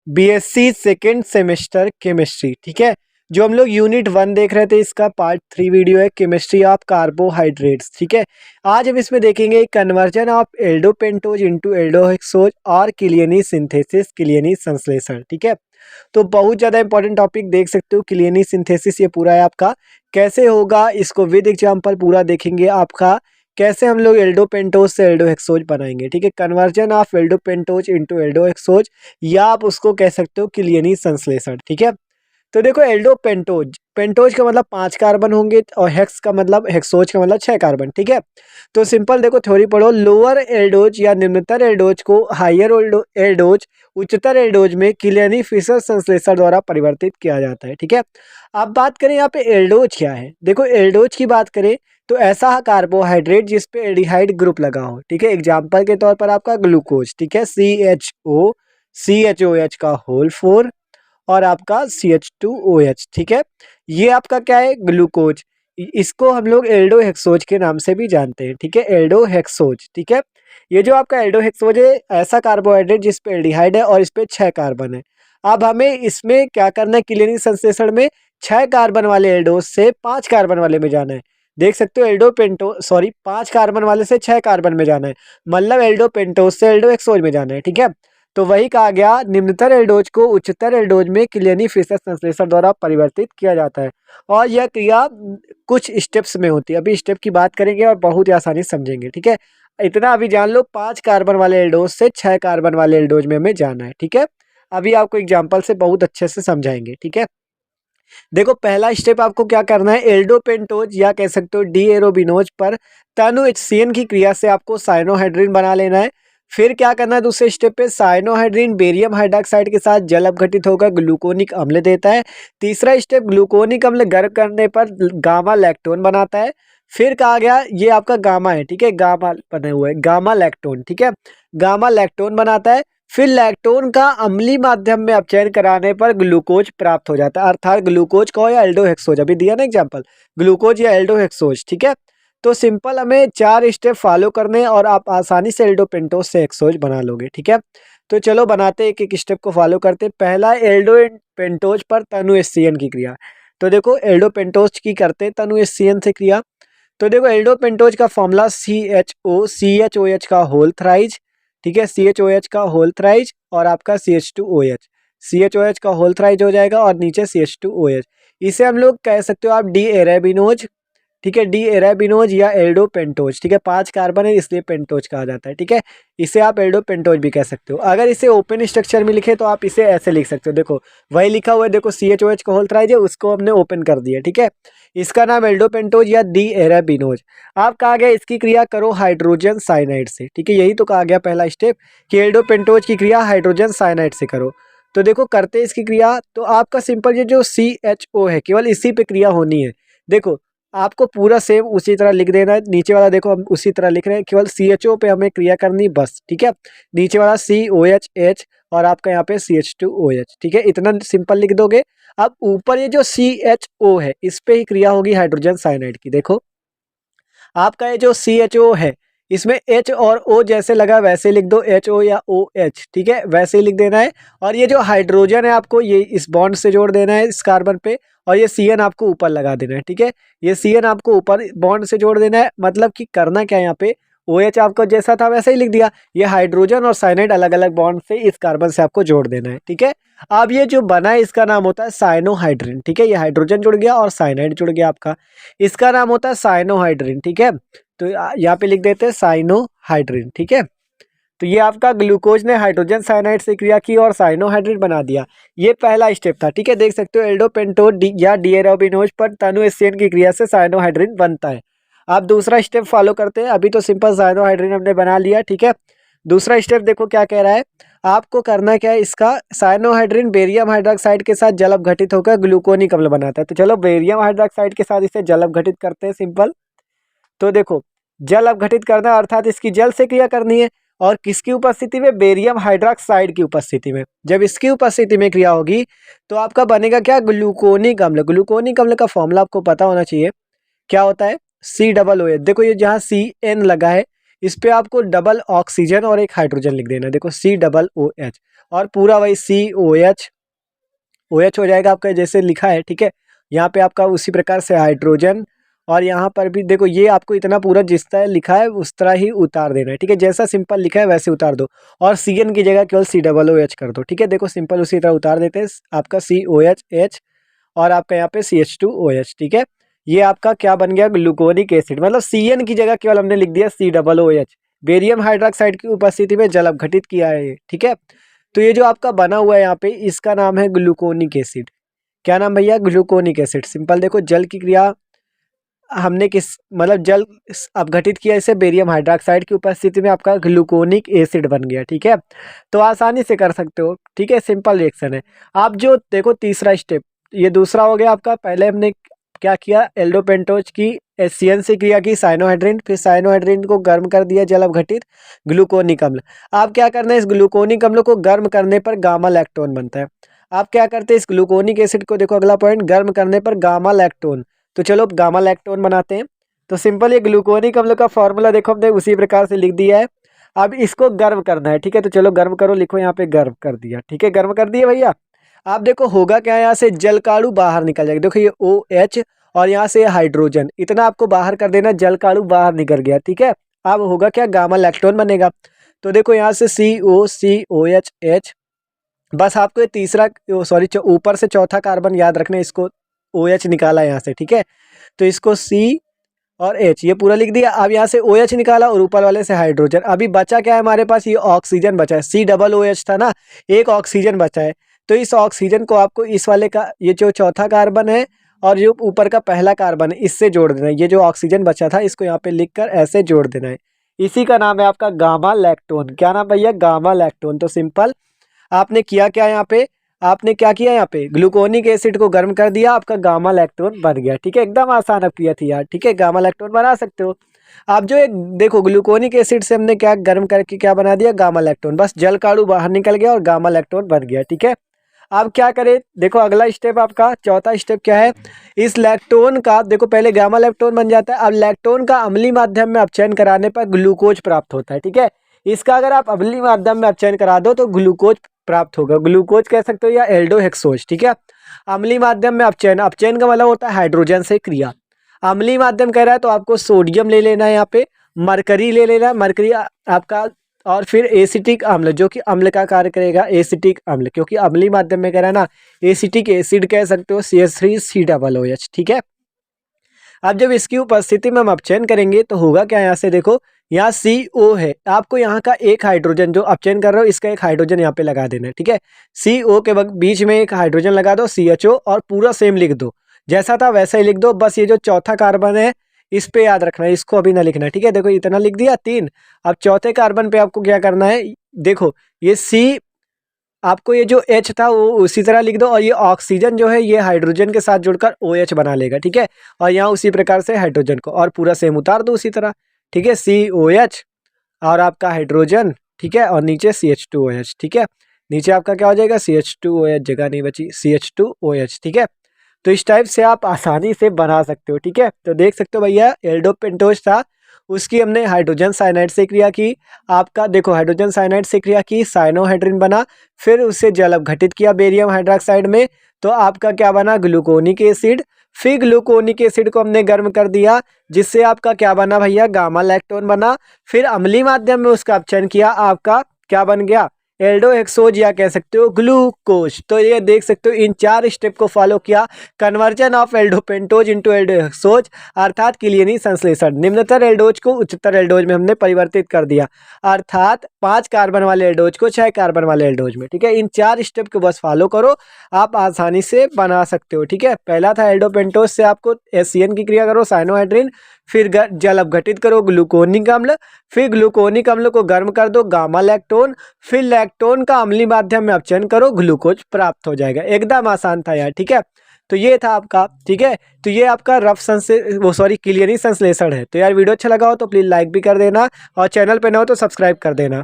BSc second semester chemistry, ठीक है। जो हम लोग यूनिट 1 देख रहे थे, इसका पार्ट 3 वीडियो है, केमिस्ट्री ऑफ कार्बोहाइड्रेट्स, ठीक है। आज हम इसमें देखेंगे कन्वर्जन ऑफ एल्डोपेंटोज इनटू एल्डोहेक्सोज और किलियनी सिंथेसिस, किलियनी संश्लेषण, ठीक है। तो बहुत ज़्यादा इंपॉर्टेंट टॉपिक देख सकते हो, किलियनी सिंथेसिस ये पूरा है आपका, कैसे होगा इसको विद एग्जाम्पल पूरा देखेंगे आपका, कैसे हम लोग एल्डोपेंटोज से एल्डोहेक्सोज बनाएंगे, ठीक है। कन्वर्जन ऑफ एल्डोपेंटोज इनटू एल्डोहेक्सोज या आप उसको कह सकते हो किलियनी संश्लेषण, ठीक है। तो देखो एल्डोपेंटोज, पेंटोज का मतलब 5 कार्बन होंगे और हेक्स का मतलब, हेक्सोज का मतलब 6 कार्बन, ठीक है। तो सिंपल देखो थ्योरी पढ़ो, लोअर एल्डोज या निम्नतर एल्डोज को हायर एल्डोज, उच्चतर एल्डोज में किलियनी फिशर संश्लेषण द्वारा परिवर्तित किया जाता है, ठीक है। अब बात करें यहाँ पे एल्डोज क्या है, देखो एल्डोज की बात करें तो ऐसा कार्बोहाइड्रेट जिसपे एल्डिहाइड ग्रुप लगा हो, ठीक है। एग्जाम्पल के तौर पर आपका ग्लूकोज, ठीक है, CHOCHOH का होल 4 और आपका CH2OH, ठीक है। ये आपका क्या है, ग्लूकोज। इसको हम लोग एल्डोहेक्सोज के नाम से भी जानते हैं, ठीक है, एल्डोहेक्सोज, ठीक है। ये जो आपका एल्डोहेक्सोज है, ऐसा कार्बोहाइड्रेट जिस पे एल्डिहाइड है और इस पे 6 कार्बन है। अब हमें इसमें क्या करना है, किलियनी संश्लेषण में 6 कार्बन वाले एल्डोज से 5 कार्बन वाले में जाना है। देख सकते हो एल्डोपेंटो, सॉरी 5 कार्बन वाले से 6 कार्बन में जाना है, मतलब एल्डोपेंटोज से एल्डोहेक्सोज में जाना है, ठीक है। तो वही कहा गया, निम्नतर एल्डोज को उच्चतर एल्डोज में किलियनी फिशर संश्लेषण द्वारा परिवर्तित किया जाता है और यह क्रिया कुछ स्टेप्स में होती है। अभी स्टेप की बात करेंगे और बहुत ही आसानी से समझेंगे, ठीक है। इतना अभी जान लो, 5 कार्बन वाले एल्डोज से 6 कार्बन वाले एल्डोज में हमें जाना है, ठीक है। अभी आपको एग्जाम्पल से बहुत अच्छे से समझाएंगे, ठीक है। देखो पहला स्टेप आपको क्या करना है, एल्डोपेंटोज या कह सकते हो डी एरोबिनोज पर तनु HCN की क्रिया से आपको साइनोहाइड्रिन बना लेना है। फिर क्या करना है, दूसरे स्टेप पे साइनोहाइड्रिन बेरियम हाइड्रॉक्साइड के साथ जल अपघटित होकर ग्लूकोनिक अम्ल देता है। तीसरा स्टेप, ग्लूकोनिक अम्ल गर्म करने पर गामा लैक्टोन बनाता है। फिर कहा गया ये आपका गामा है, ठीक है, गामा बने हुए गामा लैक्टोन, ठीक है, गामा लैक्टोन बनाता है। फिर लैक्टोन का अम्लीय माध्यम में अपचयन कराने पर ग्लूकोज प्राप्त हो जाता है, अर्थात ग्लूकोज का हो या एल्डोहेक्सोज, अभी दिया ना एग्जांपल, ग्लूकोज या एल्डोहेक्सोज, ठीक है। तो सिंपल हमें 4 स्टेप फॉलो करने और आप आसानी से एल्डोपेंटोज से हेक्सोज बना लोगे, ठीक है। तो चलो बनाते एक एक स्टेप को फॉलो करते। पहला एल्डोपेंटोज पर तनु HCN की क्रिया। तो देखो एल्डोपेंटोज की करते तनु HCN से क्रिया। तो देखो एल्डोपेंटोज का फॉर्मूला CHOCH का होल थ्राइज, ठीक है, CHOH का होल थ्राइज और आपका CH2OH, CHOH का होल थ्राइज हो जाएगा और नीचे CH2OH। इसे हम लोग कह सकते हो आप डी एरेबिनोज, ठीक है, डी एरेबिनोज या एल्डोपेंटोज, ठीक है, 5 कार्बन है इसलिए पेंटोज कहा जाता है, ठीक है। इसे आप एल्डोपेंटोज भी कह सकते हो। अगर इसे ओपन स्ट्रक्चर में लिखे तो आप इसे ऐसे लिख सकते हो, देखो वही लिखा हुआ है, देखो CHOH का होल थ्राइज है, उसको हमने ओपन कर दिया, ठीक है। इसका नाम एल्डोपेंटोज या डी एरेबिनोज। आप कहा गया इसकी क्रिया करो हाइड्रोजन साइनाइड से, ठीक है, यही तो कहा गया पहला स्टेप कि एल्डोपेंटोज की क्रिया हाइड्रोजन साइनाइड से करो। तो देखो करते इसकी क्रिया, तो आपका सिंपल ये जो CHO है केवल इसी पे क्रिया होनी है। देखो आपको पूरा सेम उसी तरह लिख देना है, नीचे वाला देखो हम उसी तरह लिख रहे हैं, केवल CHO पे हमें क्रिया करनी बस, ठीक है। नीचे वाला COH और आपका यहाँ पे CH2OH, ठीक है, इतना सिंपल लिख दोगे। अब ऊपर ये जो CHO है इस पे ही क्रिया होगी हाइड्रोजन साइनाइड की। देखो आपका ये जो CHO है इसमें H और O जैसे लगा वैसे लिख दो, HO या OH, ठीक है, वैसे ही लिख देना है। और ये जो हाइड्रोजन है आपको ये इस बॉन्ड से जोड़ देना है इस कार्बन पे, और ये CN आपको ऊपर लगा देना है, ठीक है। ये CN आपको ऊपर बॉन्ड से जोड़ देना है, मतलब कि करना क्या है यहाँ पे, OH आपको जैसा था वैसा ही लिख दिया, ये हाइड्रोजन और साइनाइड अलग अलग बॉन्ड से इस कार्बन से आपको जोड़ देना है, ठीक है। अब ये जो बना है इसका नाम होता है साइनोहाइड्रिन, ठीक है, ये हाइड्रोजन जुड़ गया और साइनाइड जुड़ गया आपका, इसका नाम होता है साइनोहाइड्रिन, ठीक है। तो यहाँ पे लिख देते हैं साइनोहाइड्रिन, ठीक है। तो ये आपका ग्लूकोज ने हाइड्रोजन साइनाइड से क्रिया की और साइनोहाइड्रिन बना दिया, ये पहला स्टेप था, ठीक है। देख सकते हो एल्डोपेंटोज या डीएरोबिनोज पर तनु HCN की क्रिया से साइनोहाइड्रिन बनता है। आप दूसरा स्टेप फॉलो करते हैं, अभी तो सिंपल साइनोहाइड्रिन हमने बना लिया, ठीक है। दूसरा स्टेप देखो क्या कह रहा है, आपको करना क्या है, इसका साइनोहाइड्रिन बेरियम हाइड्रॉक्साइड के साथ जल अपघटित होकर ग्लूकोनिक अम्ल बनाता है। तो चलो बेरियम हाइड्रॉक्साइड के साथ इसे जल अपघटित करते हैं, सिंपल। तो देखो जल अपघटित करना अर्थात इसकी जल से क्रिया करनी है, और किसकी उपस्थिति में, बेरियम हाइड्रॉक्साइड की उपस्थिति में। जब इसकी उपस्थिति में क्रिया होगी तो आपका बनेगा क्या, ग्लूकोनिक अम्ल। ग्लूकोनिक अम्ल का फॉर्मूला आपको पता होना चाहिए, क्या होता है, COOH। देखो ये जहाँ CN लगा है इस पे आपको डबल ऑक्सीजन और एक हाइड्रोजन लिख देना। देखो COOH और पूरा वही OH हो जाएगा आपका जैसे लिखा है, ठीक है। यहाँ पे आपका उसी प्रकार से हाइड्रोजन और यहाँ पर भी देखो ये आपको इतना पूरा जिस तरह लिखा है उस तरह ही उतार देना है, ठीक है। जैसा सिंपल लिखा है वैसे उतार दो और CN की जगह केवल COOH कर दो, ठीक है। देखो सिंपल उसी तरह उतार देते हैं आपका COH और आपका यहाँ पे CH2OH, ठीक है। ये आपका क्या बन गया, ग्लूकोनिक एसिड। मतलब CN की जगह केवल हमने लिख दिया COOH, बेरियम हाइड्रोक्साइड की उपस्थिति में जल अपघटित किया है ये, ठीक है। तो ये जो आपका बना हुआ है यहाँ पे इसका नाम है ग्लूकोनिक एसिड। क्या नाम भैया, ग्लूकोनिक एसिड। सिंपल देखो जल की क्रिया हमने किस मतलब जल अपघटित किया इसे बेरियम हाइड्रोक्साइड की उपस्थिति में आपका ग्लूकोनिक एसिड बन गया, ठीक है। तो आसानी से कर सकते हो, ठीक है, सिंपल रिएक्शन है। आप जो देखो तीसरा स्टेप, ये दूसरा हो गया आपका। पहले हमने क्या किया, एल्डोपेंटोज की HCN से क्रिया की साइनोहाइड्रिन, फिर साइनोहाइड्रिन को गर्म कर दिया जल अपघटित ग्लूकोनिक अम्ल। आप क्या करना है, इस ग्लूकोनिक अम्ल को गर्म करने पर गामा लैक्टोन बनता है। आप क्या करते हैं, इस ग्लूकोनिक एसिड को देखो अगला पॉइंट, गर्म करने पर गामा लैक्टोन। तो चलो गामा लैक्टोन बनाते हैं। तो सिंपल ये ग्लूकोनिक अम्ल का फॉर्मूला देखो हमने उसी प्रकार से लिख दिया है। अब इसको गर्म करना है, ठीक है। तो चलो गर्म करो, लिखो यहाँ पे गर्म कर दिया, ठीक है, गर्म कर दिया भैया। आप देखो होगा क्या, यहाँ से जलकाणु बाहर निकल जाएगा। देखो ये OH और यहाँ से हाइड्रोजन, इतना आपको बाहर कर देना, जलकाणु बाहर निकल गया, ठीक है। अब होगा क्या, गामा लैक्टोन बनेगा। तो देखो यहाँ से COCOH, बस आपको ये तीसरा सॉरी ऊपर से चौथा कार्बन याद रखना, इसको OH निकाला यहाँ से, ठीक है। तो इसको C और H ये पूरा लिख दिया। अब यहाँ से OH निकाला और ऊपर वाले से हाइड्रोजन। अभी बचा क्या है हमारे पास, ये ऑक्सीजन बचा है। COOH था ना, एक ऑक्सीजन बचा है। तो इस ऑक्सीजन को आपको इस वाले का, ये जो चौथा कार्बन है और जो ऊपर का पहला कार्बन है, इससे जोड़ देना है। ये जो ऑक्सीजन बचा था इसको यहाँ पे लिख कर ऐसे जोड़ देना है। इसी का नाम है आपका गामा लैक्टोन। क्या नाम भैया, गामा लैक्टोन। तो सिंपल आपने किया क्या, यहाँ पे आपने क्या किया, यहाँ पे ग्लूकोनिक एसिड को गर्म कर दिया, आपका गामा लैक्टोन बन गया, ठीक है। एकदम आसान अब किया थी यार, ठीक है, गामा लैक्टोन बना सकते हो आप। जो एक देखो ग्लूकोनिक एसिड से हमने क्या गर्म करके क्या बना दिया, गामा लैक्टोन। बस जलकाणु बाहर निकल गया और गामा लैक्टोन बन गया, ठीक है। अब क्या करें, देखो अगला स्टेप आपका चौथा स्टेप क्या है, इस लैक्टोन का देखो पहले गामा लैक्टोन बन जाता है। अब लैक्टोन का अम्लीय माध्यम में अपचयन कराने पर ग्लूकोज प्राप्त होता है, ठीक है। इसका अगर आप अम्लीय माध्यम में अपचयन करा दो तो ग्लूकोज प्राप्त होगा। ग्लूकोज कह सकते हो या एल्डोहेक्सोज, ठीक है। अम्लीय माध्यम में अपचयन, अपचयन का मतलब होता है हाइड्रोजन से क्रिया। अम्लीय माध्यम कह रहा है तो आपको सोडियम ले लेना है, यहाँ पे मरकरी ले लेना, मरकरी आपका, और फिर एसिटिक अम्ल जो कि अम्ल का कार्य करेगा, एसिटिक अम्ल, क्योंकि अम्लीय माध्यम में कह रहा है ना, एसिटिक एसिड कह सकते हो, CH3COOH, ठीक है। अब जब इसकी उपस्थिति में हम अपचयन करेंगे तो होगा क्या, यहाँ से देखो यहाँ CO है, आपको यहाँ का एक हाइड्रोजन जो अपचयन कर रहे हो इसका एक हाइड्रोजन यहाँ पे लगा देना है, ठीक है। CO के बीच में एक हाइड्रोजन लगा दो, CHO, और पूरा सेम लिख दो, जैसा था वैसा ही लिख दो। बस ये जो चौथा कार्बन है इस पे याद रखना है, इसको अभी ना लिखना है, ठीक है। देखो इतना लिख दिया 3। अब चौथे कार्बन पे आपको क्या करना है, देखो ये C, आपको ये जो H था वो उसी तरह लिख दो, और ये ऑक्सीजन जो है ये हाइड्रोजन के साथ जुड़कर OH बना लेगा, ठीक है। और यहाँ उसी प्रकार से हाइड्रोजन को और पूरा सेम उतार दो उसी तरह, ठीक है। COH और आपका हाइड्रोजन, ठीक है, और नीचे CH2OH, ठीक है। नीचे आपका क्या हो जाएगा, CH2OH, जगह नहीं बची, CH2OH, ठीक है। तो इस टाइप से आप आसानी से बना सकते हो, ठीक है। तो देख सकते हो भैया एल्डोपेंटोज था, उसकी हमने हाइड्रोजन साइनाइड से क्रिया की। आपका देखो हाइड्रोजन साइनाइड से क्रिया की, साइनोहाइड्रिन बना, फिर उससे जल अपघटित किया बेरियम हाइड्रोक्साइड में, तो आपका क्या बना, ग्लूकोनिक एसिड। फिर ग्लूकोनिक एसिड को हमने गर्म कर दिया, जिससे आपका क्या बना भैया, गामा लैक्टोन बना। फिर अम्लीय माध्यम में उसका अपचयन किया, आपका क्या बन गया, एल्डोहेक्सोज, या कह सकते हो ग्लूकोज। तो ये देख सकते हो इन 4 स्टेप को फॉलो किया, कन्वर्जन ऑफ एल्डोपेंटोज इनटू एल्डोहेक्सोज, अर्थात किलियनी संश्लेषण। निम्नतर एल्डोज को उच्चतर एल्डोज में हमने परिवर्तित कर दिया, अर्थात 5 कार्बन वाले एल्डोज को 6 कार्बन वाले एल्डोज में, ठीक है। इन 4 स्टेप को बस फॉलो करो, आप आसानी से बना सकते हो, ठीक है। पहला था एल्डोपेंटोज से आपको HCN की क्रिया करो, साइनोहाइड्रिन, फिर जल अपघटित करो ग्लूकोनिक अम्ल, फिर ग्लूकोनिक अम्ल को गर्म कर दो, गामा लैक्टोन, फिर लैक्टोन का अम्लीय माध्यम में अपचयन करो, ग्लूकोज प्राप्त हो जाएगा। एकदम आसान था यार, ठीक है। तो ये था आपका, ठीक है। तो ये आपका रफ किलियनी संश्लेषण है। तो यार वीडियो अच्छा लगा हो तो प्लीज लाइक भी कर देना और चैनल पे न हो तो सब्सक्राइब कर देना।